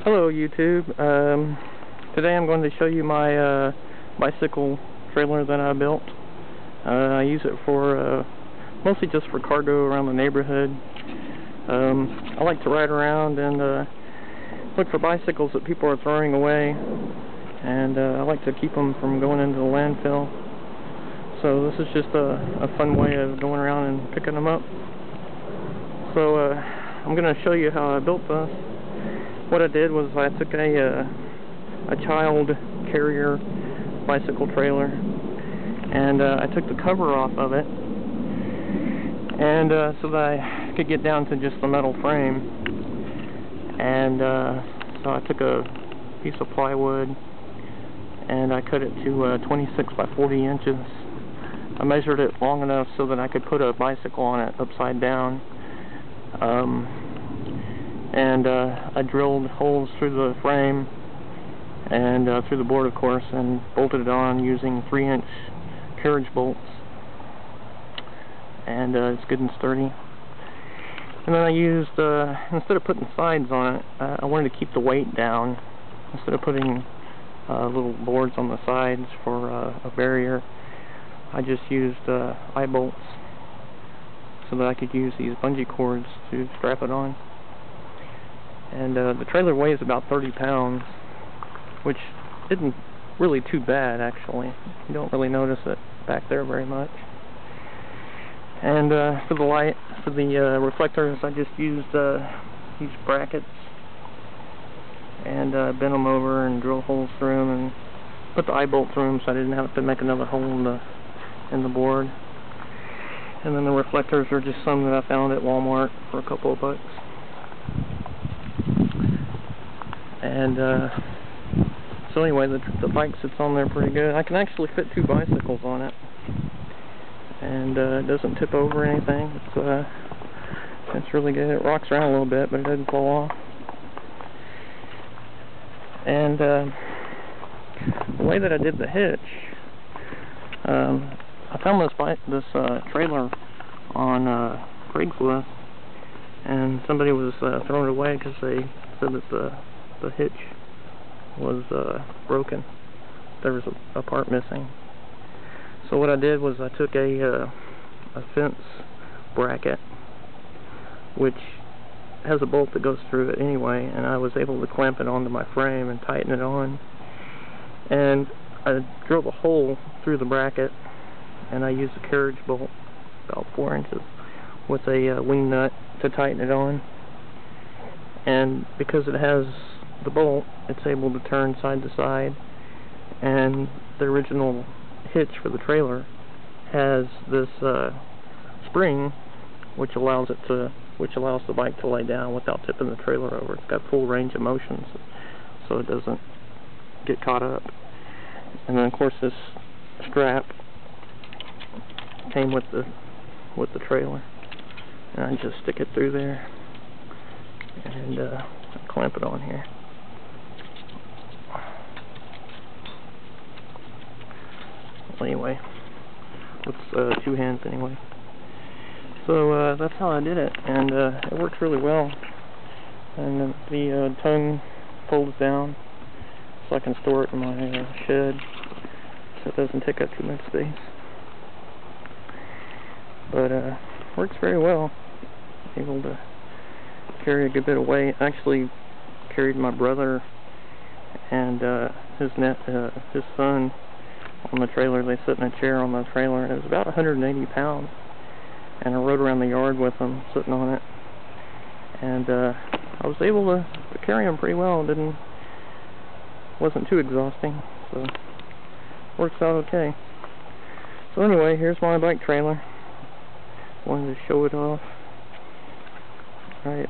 Hello YouTube. Today I'm going to show you my bicycle trailer that I built. I use it for mostly just for cargo around the neighborhood. I like to ride around and look for bicycles that people are throwing away, and I like to keep them from going into the landfill. So this is just a fun way of going around and picking them up. So I'm going to show you how I built this. What I did was I took a child carrier bicycle trailer, and I took the cover off of it, and so that I could get down to just the metal frame. And so I took a piece of plywood and I cut it to 26 by 40 inches. I measured it long enough so that I could put a bicycle on it upside down. And I drilled holes through the frame and through the board, of course, and bolted it on using 3-inch carriage bolts. And it's good and sturdy. And then I used, instead of putting sides on it, I wanted to keep the weight down. Instead of putting little boards on the sides for a barrier, I just used eye bolts so that I could use these bungee cords to strap it on. And the trailer weighs about 30 pounds, which isn't really too bad, actually. You don't really notice it back there very much. And for the reflectors, I just used these brackets and bent them over and drilled holes through them and put the eye bolt through them so I didn't have to make another hole in the board. And then the reflectors are just some that I found at Walmart for a couple of bucks. And so anyway, the bike sits on there pretty good. I can actually fit 2 bicycles on it, and it doesn't tip over or anything. It's really good. It rocks around a little bit, but it doesn't fall off. And the way that I did the hitch, I found this trailer on Craigslist, and somebody was throwing it away because they said that the hitch was broken. There was a part missing. So what I did was I took a fence bracket, which has a bolt that goes through it anyway, and I was able to clamp it onto my frame and tighten it on. And I drilled a hole through the bracket, and I used a carriage bolt about 4 inches with a wing nut to tighten it on. And because it has the bolt, it's able to turn side to side, and the original hitch for the trailer has this spring which allows the bike to lay down without tipping the trailer over. It's got full range of motion, so it doesn't get caught up. And then of course this strap came with the trailer, and I just stick it through there and clamp it on here. Anyway, with 2 hands anyway. So that's how I did it, and it works really well. And the tongue folds down so I can store it in my shed so it doesn't take up too much space. But works very well. Able to carry a good bit of weight. I actually carried my brother and his son on the trailer. They sit in a chair on the trailer, and it was about 180 pounds. And I rode around the yard with them, sitting on it. And I was able to carry them pretty well. Wasn't too exhausting, so works out okay. So anyway, here's my bike trailer. Wanted to show it off. Alright.